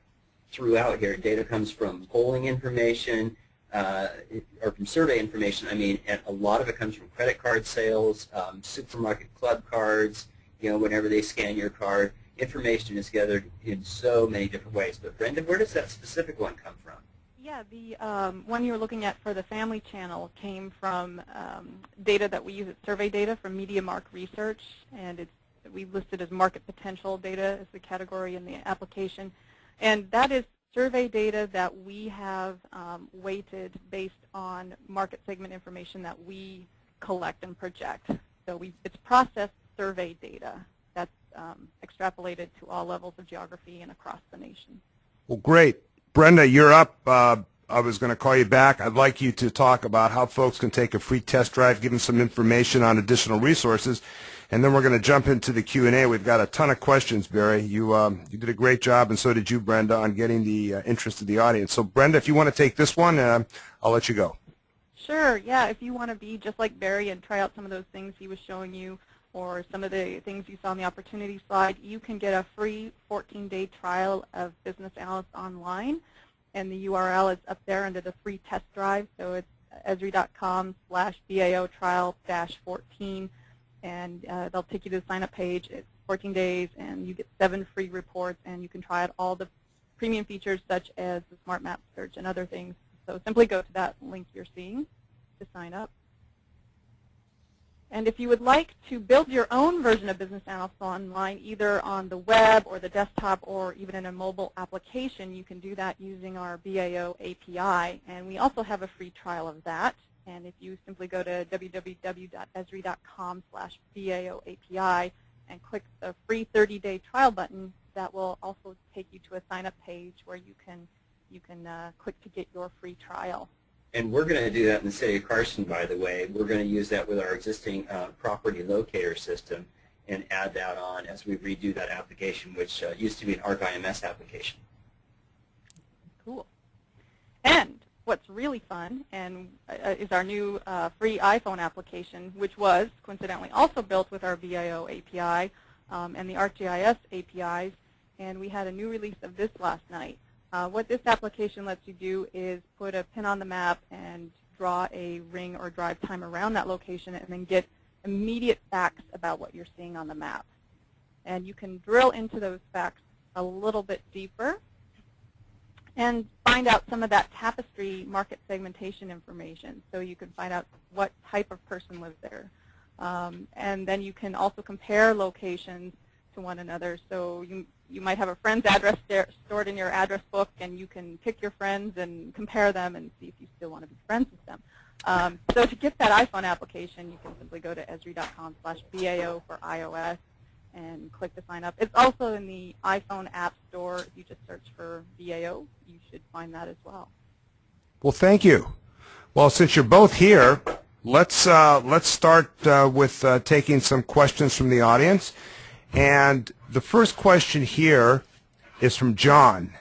throughout here, data comes from polling information, or from survey information, I mean, and a lot of it comes from credit card sales, supermarket club cards, you know, whenever they scan your card. Information is gathered in so many different ways. But Brenda, where does that specific one come from? Yeah, the one you were looking at for the family channel came from data that we use as survey data from MediaMark Research, and we listed as market potential data as the category in the application. And that is survey data that we have weighted based on market segment information that we collect and project. So it's processed survey data that's extrapolated to all levels of geography and across the nation. Well, great. Brenda, you're up. I was going to call you back. I'd like you to talk about how folks can take a free test drive, give them some information on additional resources, and then we're going to jump into the Q&A. We've got a ton of questions, Barry. You did a great job, and so did you, Brenda, on getting the interest of the audience. So, Brenda, if you want to take this one, I'll let you go. Sure. Yeah, if you want to be just like Barry and try out some of those things he was showing you, or some of the things you saw on the opportunity slide, you can get a free 14-day trial of Business Analyst Online, and the URL is up there under the free test drive. So it's esri.com/BAO trial-14, and they'll take you to the sign-up page. It's 14 days, and you get 7 free reports, and you can try out all the premium features such as the Smart Map search and other things. So simply go to that link you're seeing to sign up. And if you would like to build your own version of Business Analyst Online, either on the web or the desktop or even in a mobile application, you can do that using our BAO API. And we also have a free trial of that. And if you simply go to www.esri.com/BAO API and click the free 30-day trial button, that will also take you to a sign-up page where you can click to get your free trial. And we're going to do that in the City of Carson, by the way. We're going to use that with our existing property locator system and add that on as we redo that application, which used to be an ArcIMS application. Cool. And what's really fun is our new free iPhone application, which was coincidentally also built with our BAO API and the ArcGIS APIs. And we had a new release of this last night. What this application lets you do is put a pin on the map and draw a ring or drive time around that location and then get immediate facts about what you're seeing on the map. And you can drill into those facts a little bit deeper and find out some of that tapestry market segmentation information. So you can find out what type of person lives there. And then you can also compare locations to one another. So you might have a friend's address stored in your address book, and you can pick your friends and compare them and see if you still want to be friends with them. So to get that iPhone application, you can simply go to esri.com/BAO for iOS and click to sign up. It's also in the iPhone App Store. If you just search for BAO, you should find that as well. Well, thank you. Well, since you're both here, let's start with taking some questions from the audience. And the first question here is from John.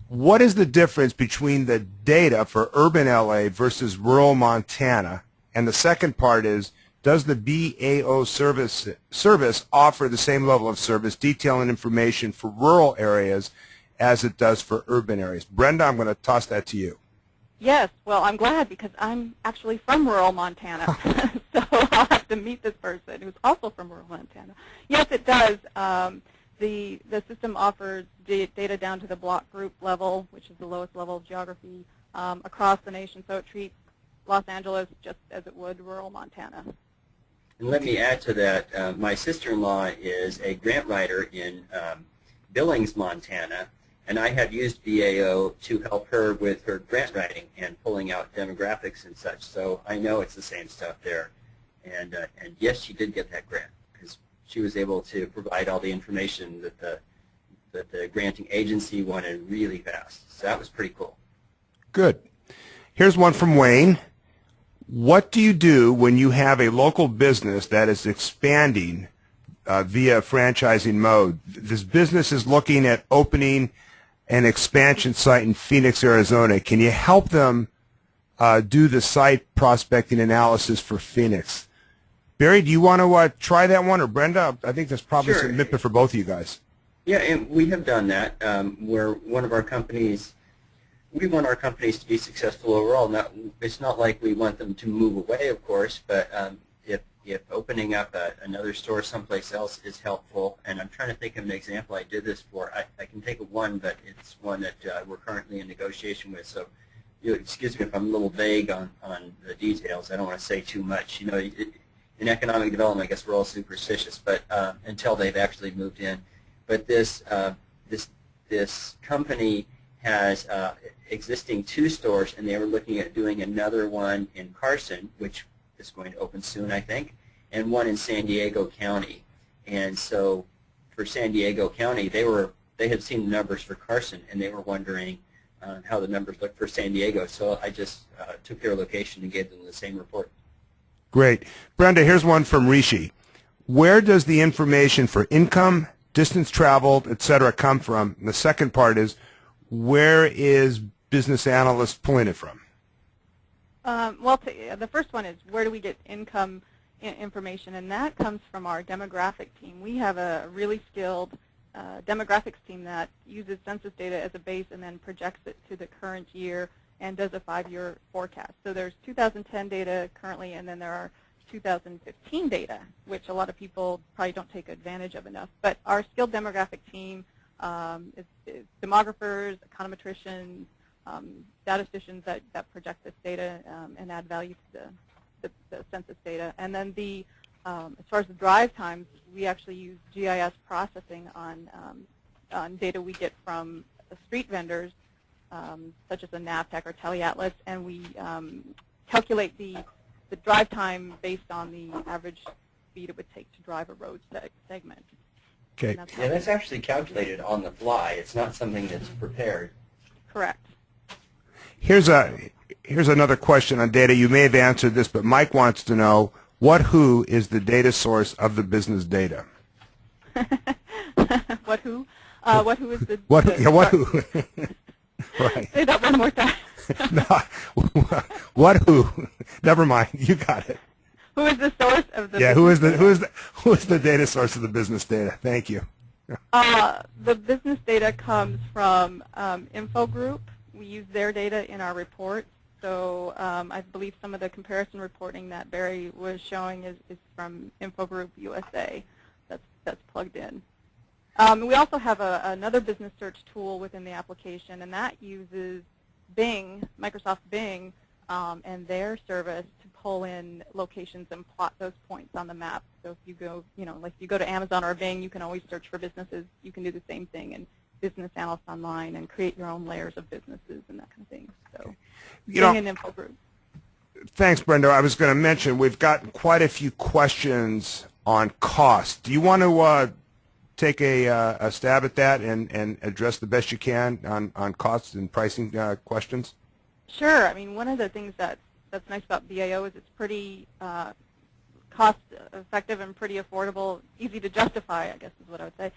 What is the difference between the data for urban LA versus rural Montana? And the second part is, does the BAO service offer the same level of service, detail, and information for rural areas as it does for urban areas? Brenda, I'm going to toss that to you. Yes, well, I'm glad because I'm actually from rural Montana, so I'll have to meet this person who's also from rural Montana. Yes, it does. The system offers data down to the block group level, which is the lowest level of geography, across the nation, so it treats Los Angeles just as it would rural Montana. And let me add to that, my sister-in-law is a grant writer in Billings, Montana, and I have used BAO to help her with her grant writing and pulling out demographics and such. So I know it's the same stuff there. And yes, she did get that grant because she was able to provide all the information that the granting agency wanted really fast. So that was pretty cool. Good. Here's one from Wayne. What do you do when you have a local business that is expanding via franchising mode? This business is looking at opening an expansion site in Phoenix, Arizona. Can you help them do the site prospecting analysis for Phoenix? Barry, do you want to try that one, or Brenda? I think that's probably Sure. some input for both of you guys. Yeah, and we have done that where one of our companies, we want our companies to be successful overall. It's not like we want them to move away, of course, but if opening up another store someplace else is helpful, and I'm trying to think of an example I did this for. I can think of one, but it's one that we're currently in negotiation with. So, excuse me if I'm a little vague on the details. I don't want to say too much. In economic development, I guess we're all superstitious, but until they've actually moved in. But this company has existing 2 stores, and they were looking at doing another one in Carson, which is going to open soon, I think, and one in San Diego County. And so for San Diego County, they had seen the numbers for Carson, and they were wondering how the numbers looked for San Diego. So I just took their location and gave them the same report. Great. Brenda, here's one from Rishi. Where does the information for income, distance traveled, et cetera, come from? And the second part is, where is Business Analyst pulling it from? Well, the first one is, where do we get income information? And that comes from our demographic team. We have a really skilled demographics team that uses census data as a base and then projects it to the current year and does a 5-year forecast. So there's 2010 data currently, and then there are 2015 data, which a lot of people probably don't take advantage of enough. But our skilled demographic team is demographers, econometricians, statisticians that project this data and add value to the census data. And then as far as the drive times, we actually use GIS processing on data we get from the street vendors, such as a NAVTech or TeleAtlas, and we calculate the drive time based on the average speed it would take to drive a road segment. Okay. Yeah, that's actually calculated on the fly. It's not something that's prepared. Correct. Here's another question on data. You may have answered this, but Mike wants to know, who is the data source of the business data? Who is the... who? Right. Say that one more time. No, who? Never mind. You got it. Who is the source of the... Yeah. Who is the data source of the business data? Thank you. The business data comes from Info Group. We use their data in our reports. So I believe some of the comparison reporting that Barry was showing is from Info Group USA. That's plugged in. We also have another business search tool within the application, and that uses Bing, Microsoft Bing, and their service to pull in locations and plot those points on the map. So if you go, like if you go to Amazon or Bing, you can always search for businesses. You can do the same thing in Business Analyst Online and create your own layers of businesses and that kind of thing. So Bing and Info Group. Thanks, Brenda. I was going to mention we've gotten quite a few questions on cost. Do you want to take a stab at that and address the best you can on costs and pricing questions? Sure. I mean, one of the things that's nice about BAO is it's pretty cost-effective and pretty affordable, easy to justify, I guess is what I would say.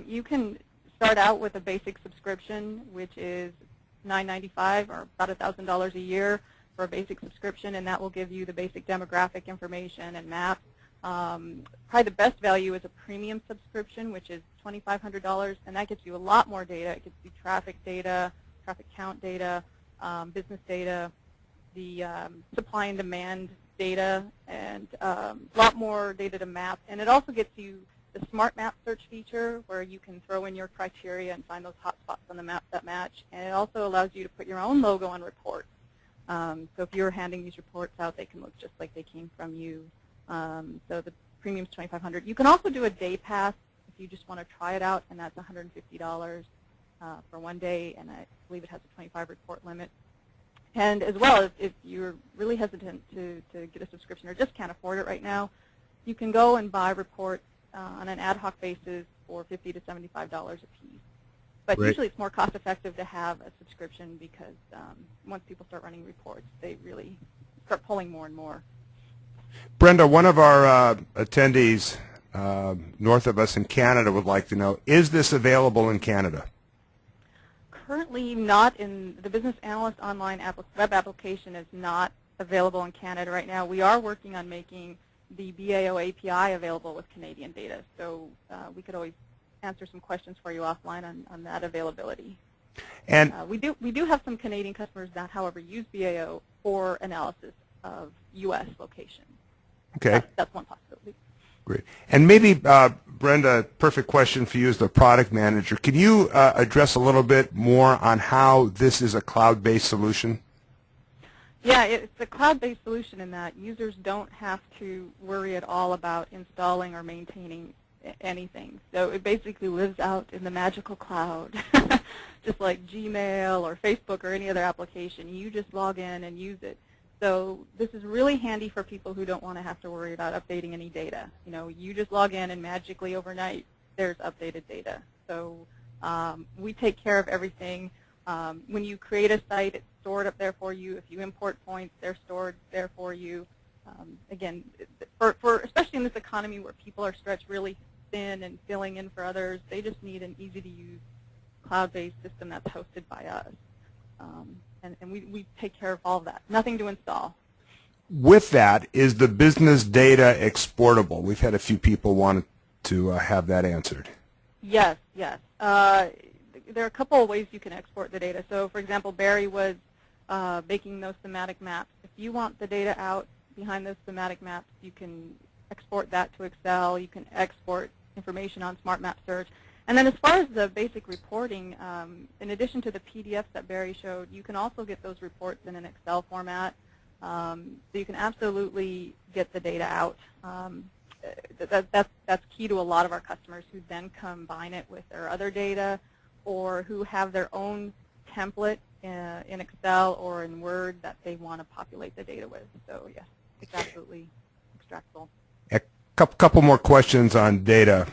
You can start out with a basic subscription, which is $9.95 or about $1,000 a year for a basic subscription, and that will give you the basic demographic information and maps. Probably the best value is a premium subscription, which is $2,500, and that gets you a lot more data. It gets you traffic data, traffic count data, business data, the supply and demand data, and a lot more data to map. And it also gets you the Smart Map search feature, where you can throw in your criteria and find those hot spots on the map that match. And it also allows you to put your own logo on reports. So if you're handing these reports out, they can look just like they came from you. So the premium is $2,500. You can also do a day pass if you just want to try it out, and that's $150 for one day, and I believe it has a 25 report limit. And as well, if you're really hesitant to get a subscription or just can't afford it right now, you can go and buy reports on an ad hoc basis for $50 to $75 a piece. But usually it's more cost effective to have a subscription because once people start running reports, they really start pulling more and more. Brenda, one of our attendees north of us in Canada would like to know, is this available in Canada? Currently not. In the Business Analyst Online web application is not available in Canada right now. We are working on making the BAO API available with Canadian data, so we could always answer some questions for you offline on that availability. And we do have some Canadian customers that, however, use BAO for analysis of U.S. locations. Okay. That's one possibility. Great. And maybe, Brenda, perfect question for you as the product manager. Can you address a little bit more on how this is a cloud-based solution? Yeah, it's a cloud-based solution in that users don't have to worry at all about installing or maintaining anything. So it basically lives out in the magical cloud, just like Gmail or Facebook or any other application. You just log in and use it. So this is really handy for people who don't want to have to worry about updating any data. You just log in and magically overnight there's updated data. So we take care of everything. When you create a site, it's stored up there for you. If you import points, they're stored there for you. Again, for especially in this economy where people are stretched really thin and filling in for others, they just need an easy-to-use cloud-based system that's hosted by us. And we take care of all of that. Nothing to install. With that, is the business data exportable? We've had a few people want to have that answered. Yes, yes. There are a couple of ways you can export the data. So, for example, Barry was making those thematic maps. If you want the data out behind those thematic maps, you can export that to Excel. You can export information on Smart Map Search. And then as far as the basic reporting, in addition to the PDFs that Barry showed, you can also get those reports in an Excel format. So you can absolutely get the data out. That's key to a lot of our customers who then combine it with their other data or who have their own template in Excel or in Word that they want to populate the data with. So yes, it's absolutely extractable. A couple more questions on data.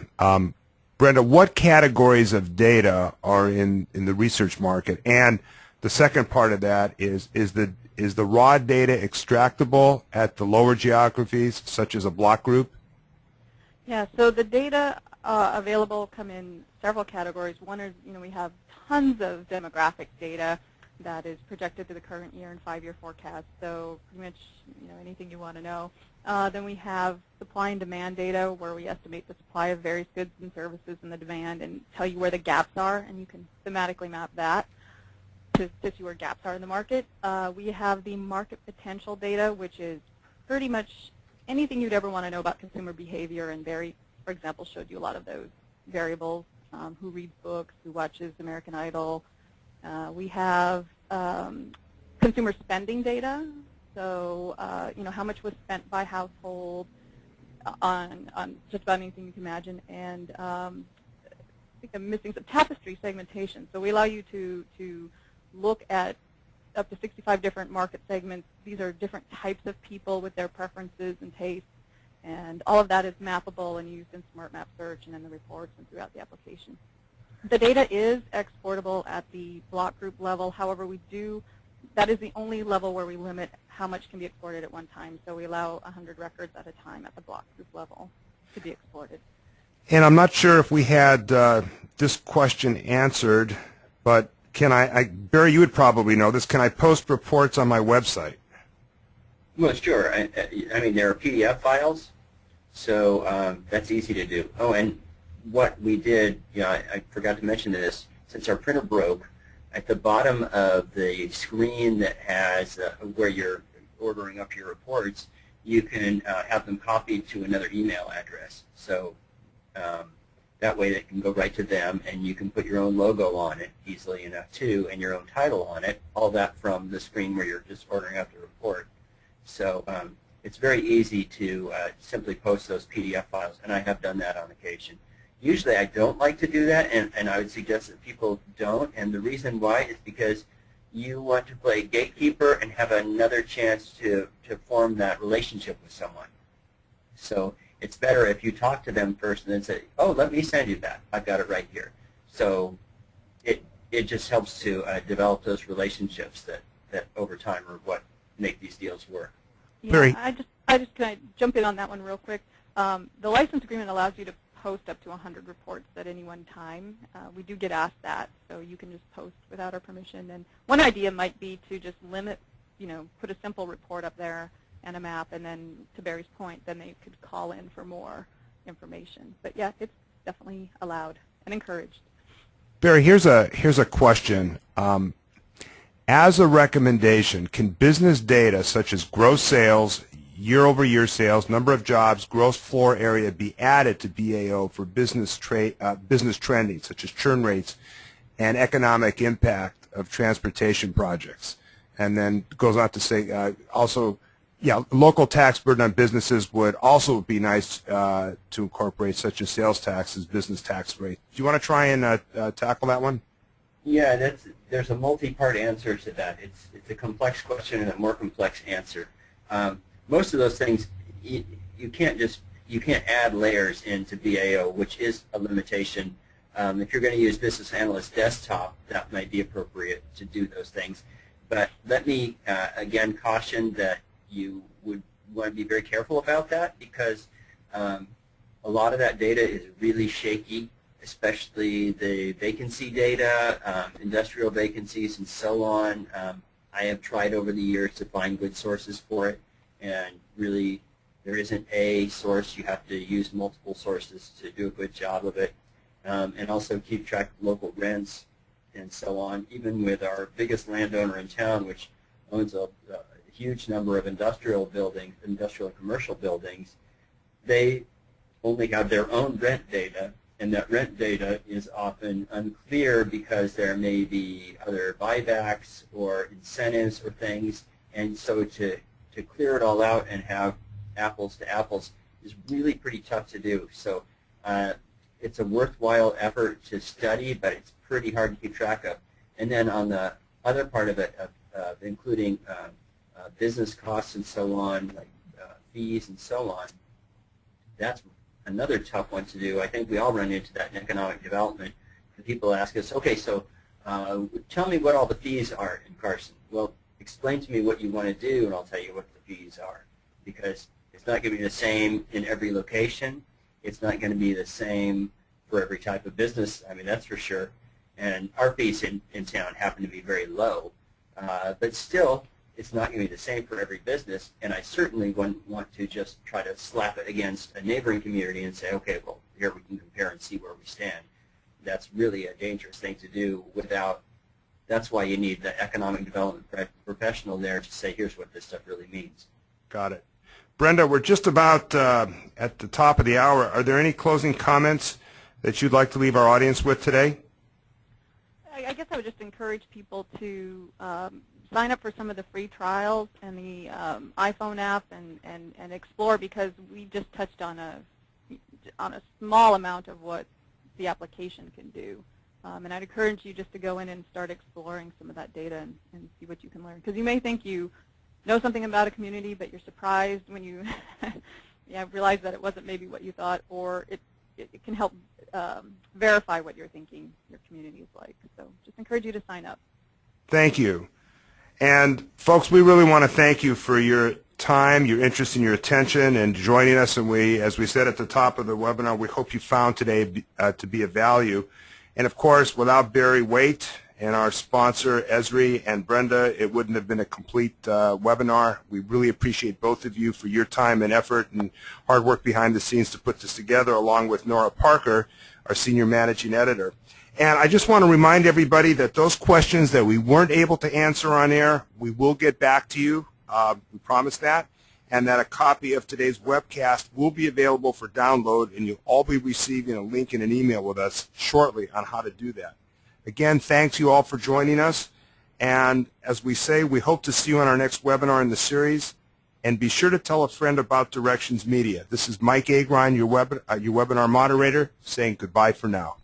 Brenda, what categories of data are in the research market? And the second part of that is the raw data extractable at the lower geographies, such as a block group? Yeah, so the data available come in several categories. One is, we have tons of demographic data that is projected to the current year and 5-year forecast, so pretty much anything you want to know. Then we have supply and demand data where we estimate the supply of various goods and services and the demand and tell you where the gaps are, and you can thematically map that to see where gaps are in the market. We have the market potential data, which is pretty much anything you'd ever want to know about consumer behavior, and Barry, for example, showed you a lot of those variables who reads books, who watches American Idol. We have consumer spending data, so how much was spent by household on just about anything you can imagine, and I think I'm missing some tapestry segmentation. So we allow you to look at up to 65 different market segments. These are different types of people with their preferences and tastes, and all of that is mappable and used in Smart Map Search and in the reports and throughout the application. The data is exportable at the block group level. However, that is the only level where we limit how much can be exported at one time. So we allow 100 records at a time at the block group level to be exported. And I'm not sure if we had this question answered, but can Barry, you would probably know this, can I post reports on my website? Well, sure. I mean, there are PDF files, so that's easy to do. Oh, and what we did, I forgot to mention this, since our printer broke, at the bottom of the screen that has where you're ordering up your reports, you can have them copied to another email address. So that way they can go right to them, and you can put your own logo on it easily enough too, and your own title on it, all that from the screen where you're just ordering up the report. So it's very easy to simply post those PDF files, and I have done that on occasion. Usually I don't like to do that, and I would suggest that people don't, and the reason why is because you want to play gatekeeper and have another chance to form that relationship with someone. So it's better if you talk to them first and then say, oh, let me send you that. I've got it right here. So it just helps to develop those relationships that over time are what make these deals work. Barry. Yeah, I just can I jump in on that one real quick. The license agreement allows you to post up to 100 reports at any one time. We do get asked that, so you can just post without our permission. And one idea might be to just limit, put a simple report up there and a map, and then to Barry's point, then they could call in for more information. But yeah, it's definitely allowed and encouraged. Barry, here's a question. As a recommendation, can business data such as gross sales, year-over-year sales, number of jobs, gross floor area be added to BAO for business trending, such as churn rates and economic impact of transportation projects? And then goes on to say also, local tax burden on businesses would also be nice to incorporate, such as sales taxes, business tax rate. Do you want to try and tackle that one? Yeah, there's a multi-part answer to that. It's a complex question and a more complex answer. Most of those things, you can't add layers into BAO, which is a limitation. If you're going to use Business Analyst Desktop, that might be appropriate to do those things. But let me again caution that you would want to be very careful about that, because a lot of that data is really shaky, especially the vacancy data, industrial vacancies, and so on. I have tried over the years to find good sources for it, and really there isn't a source. You have to use multiple sources to do a good job of it, and also keep track of local rents and so on. Even with our biggest landowner in town, which owns a huge number of industrial buildings, industrial and commercial buildings, they only have their own rent data, and that rent data is often unclear because there may be other buybacks or incentives or things, and so to clear it all out and have apples to apples is really pretty tough to do. So it's a worthwhile effort to study, but it's pretty hard to keep track of. And then on the other part of it, including business costs and so on, like fees and so on, that's another tough one to do. I think we all run into that in economic development. And people ask us, okay, so tell me what all the fees are in Carson. Well, explain to me what you want to do, and I'll tell you what the fees are, because it's not going to be the same in every location. It's not going to be the same for every type of business. I mean, that's for sure. And our fees in town happen to be very low, but still, it's not going to be the same for every business, and I certainly wouldn't want to just try to slap it against a neighboring community and say, okay, well, here we can compare and see where we stand. That's really a dangerous thing to do without, that's why you need the economic development professional there to say, here's what this stuff really means. Got it. Brenda, we're just about at the top of the hour. Are there any closing comments that you'd like to leave our audience with today? I guess I would just encourage people to sign up for some of the free trials and the iPhone app and explore, because we just touched on a small amount of what the application can do. And I'd encourage you just to go in and start exploring some of that data and see what you can learn. Because you may think you know something about a community, but you're surprised when you realize that it wasn't maybe what you thought, or it can help verify what you're thinking your community is like. So just encourage you to sign up. Thank you. And folks, we really want to thank you for your time, your interest, and your attention, and joining us. And we, as we said at the top of the webinar, we hope you found today to be of value. And of course, without Barry Waite and our sponsor, Esri, and Brenda, it wouldn't have been a complete webinar. We really appreciate both of you for your time and effort and hard work behind the scenes to put this together, along with Nora Parker, our Senior Managing Editor. And I just want to remind everybody that those questions that we weren't able to answer on air, we will get back to you. We promise that. And that a copy of today's webcast will be available for download, and you'll all be receiving a link in an email with us shortly on how to do that. Again, thanks you all for joining us. And as we say, we hope to see you on our next webinar in the series. And be sure to tell a friend about Directions Media. This is Mike Agron, your webinar moderator, saying goodbye for now.